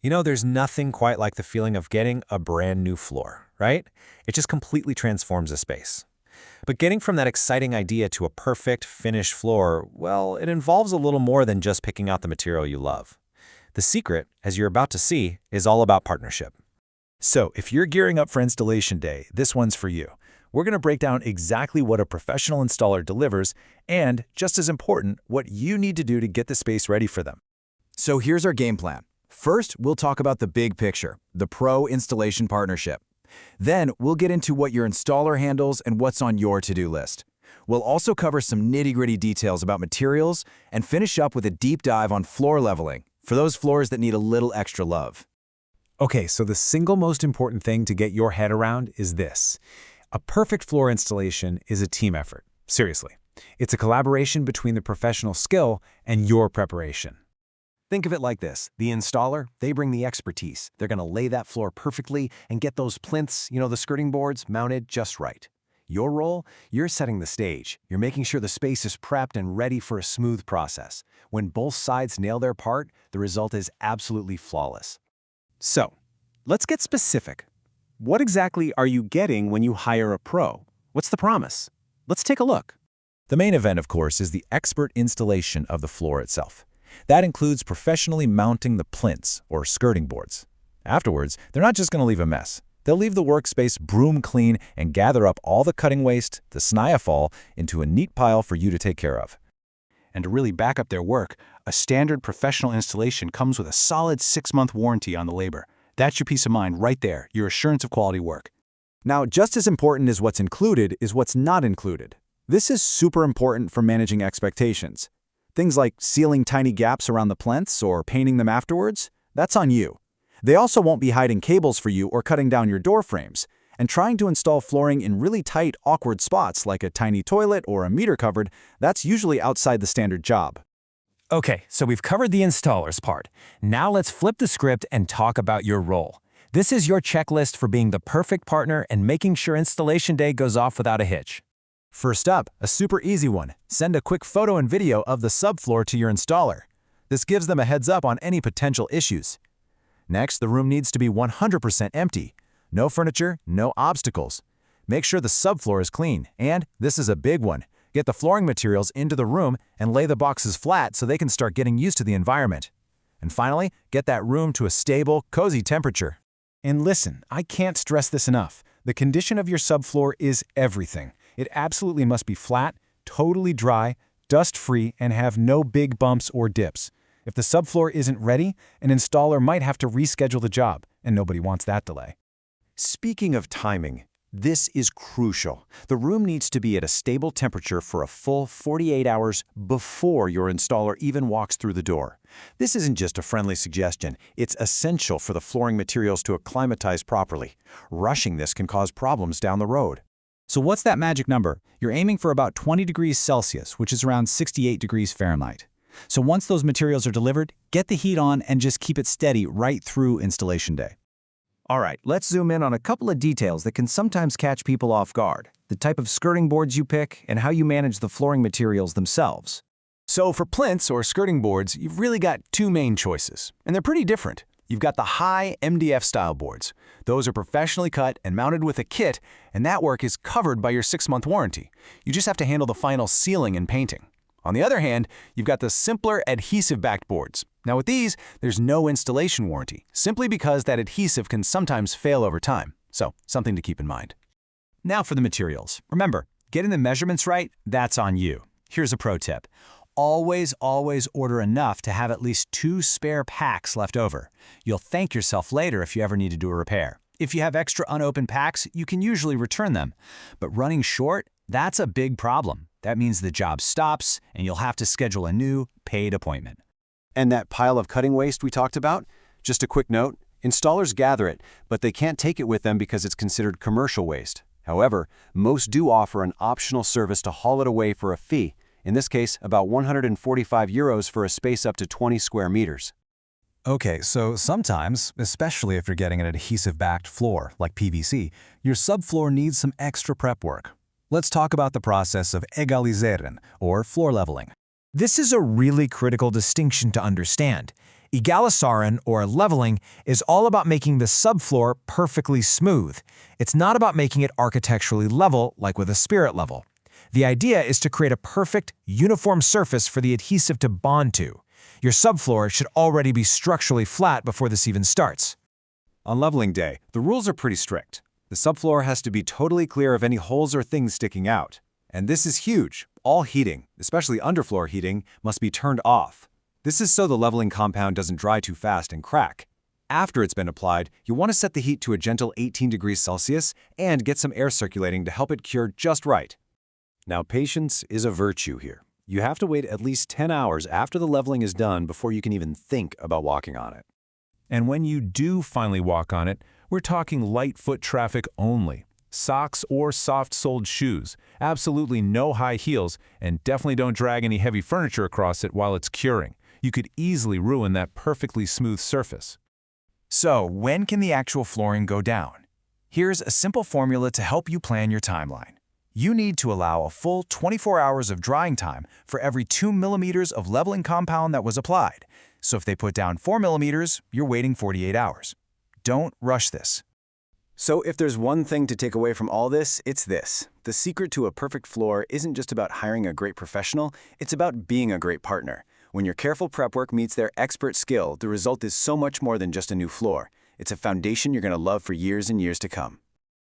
There's nothing quite like the feeling of getting a brand new floor, right? It just completely transforms a space. But getting from that exciting idea to a perfect, finished floor, well, it involves a little more than just picking out the material you love. The secret, as you're about to see, is all about partnership. So, if you're gearing up for installation day, this one's for you. We're going to break down exactly what a professional installer delivers and, just as important, what you need to do to get the space ready for them. So here's our game plan. First, we'll talk about the big picture, the pro installation partnership. Then, we'll get into what your installer handles and what's on your to-do list. We'll also cover some nitty-gritty details about materials and finish up with a deep dive on floor leveling for those floors that need a little extra love. Okay, so the single most important thing to get your head around is this. A perfect floor installation is a team effort. Seriously. It's a collaboration between the professional skill and your preparation. Think of it like this. The installer, they bring the expertise. They're going to lay that floor perfectly and get those plinths, the skirting boards, mounted just right. Your role? You're setting the stage. You're making sure the space is prepped and ready for a smooth process. When both sides nail their part, the result is absolutely flawless. So, let's get specific. What exactly are you getting when you hire a pro? What's the promise? Let's take a look. The main event, of course, is the expert installation of the floor itself. That includes professionally mounting the plinths, or skirting boards. Afterwards, they're not just going to leave a mess. They'll leave the workspace broom clean and gather up all the cutting waste, the snæfall, into a neat pile for you to take care of. And to really back up their work, a standard professional installation comes with a solid 6-month warranty on the labor. That's your peace of mind right there, your assurance of quality work. Now, just as important as what's included is what's not included. This is super important for managing expectations. Things like sealing tiny gaps around the plinths or painting them afterwards, that's on you. They also won't be hiding cables for you or cutting down your door frames. And trying to install flooring in really tight, awkward spots like a tiny toilet or a meter cupboard, that's usually outside the standard job. Okay, so we've covered the installer's part. Now let's flip the script and talk about your role. This is your checklist for being the perfect partner and making sure installation day goes off without a hitch. First up, a super easy one. Send a quick photo and video of the subfloor to your installer. This gives them a heads up on any potential issues. Next, the room needs to be 100% empty. No furniture, no obstacles. Make sure the subfloor is clean, and, this is a big one, get the flooring materials into the room and lay the boxes flat so they can start getting used to the environment. And finally, get that room to a stable, cozy temperature. And listen, I can't stress this enough. The condition of your subfloor is everything. It absolutely must be flat, totally dry, dust-free, and have no big bumps or dips. If the subfloor isn't ready, an installer might have to reschedule the job, and nobody wants that delay. Speaking of timing, this is crucial. The room needs to be at a stable temperature for a full 48 hours before your installer even walks through the door. This isn't just a friendly suggestion. It's essential for the flooring materials to acclimatize properly. Rushing this can cause problems down the road. So what's that magic number? You're aiming for about 20 degrees Celsius, which is around 68 degrees Fahrenheit. So once those materials are delivered, get the heat on and just keep it steady right through installation day. All right, let's zoom in on a couple of details that can sometimes catch people off guard. The type of skirting boards you pick and how you manage the flooring materials themselves. So for plinths or skirting boards, you've really got two main choices, and they're pretty different. You've got the high MDF style boards. Those are professionally cut and mounted with a kit, and that work is covered by your 6-month warranty. You just have to handle the final sealing and painting. On the other hand, you've got the simpler adhesive-backed boards. Now with these, there's no installation warranty, simply because that adhesive can sometimes fail over time. So, something to keep in mind. Now for the materials. Remember, getting the measurements right, that's on you. Here's a pro tip. Always order enough to have at least 2 spare packs left over. You'll thank yourself later if you ever need to do a repair. If you have extra unopened packs, you can usually return them. But running short, that's a big problem. That means the job stops, and you'll have to schedule a new, paid appointment. And that pile of cutting waste we talked about? Just a quick note, installers gather it, but they can't take it with them because it's considered commercial waste. However, most do offer an optional service to haul it away for a fee. In this case, about 145 euros for a space up to 20 square meters. Okay, so sometimes, especially if you're getting an adhesive-backed floor, like PVC, your subfloor needs some extra prep work. Let's talk about the process of egaliseren, or floor leveling. This is a really critical distinction to understand. Egalisarin, or leveling, is all about making the subfloor perfectly smooth. It's not about making it architecturally level, like with a spirit level. The idea is to create a perfect, uniform surface for the adhesive to bond to. Your subfloor should already be structurally flat before this even starts. On leveling day, the rules are pretty strict. The subfloor has to be totally clear of any holes or things sticking out. And this is huge. All heating, especially underfloor heating, must be turned off. This is so the leveling compound doesn't dry too fast and crack. After it's been applied, you want to set the heat to a gentle 18 degrees Celsius and get some air circulating to help it cure just right. Now, patience is a virtue here. You have to wait at least 10 hours after the leveling is done before you can even think about walking on it. And when you do finally walk on it, we're talking light foot traffic only. Socks or soft-soled shoes, absolutely no high heels, and definitely don't drag any heavy furniture across it while it's curing. You could easily ruin that perfectly smooth surface. So, when can the actual flooring go down? Here's a simple formula to help you plan your timeline. You need to allow a full 24 hours of drying time for every 2 millimeters of leveling compound that was applied. So if they put down 4 millimeters, you're waiting 48 hours. Don't rush this. So if there's one thing to take away from all this, it's this. The secret to a perfect floor isn't just about hiring a great professional, it's about being a great partner. When your careful prep work meets their expert skill, the result is so much more than just a new floor. It's a foundation you're going to love for years and years to come.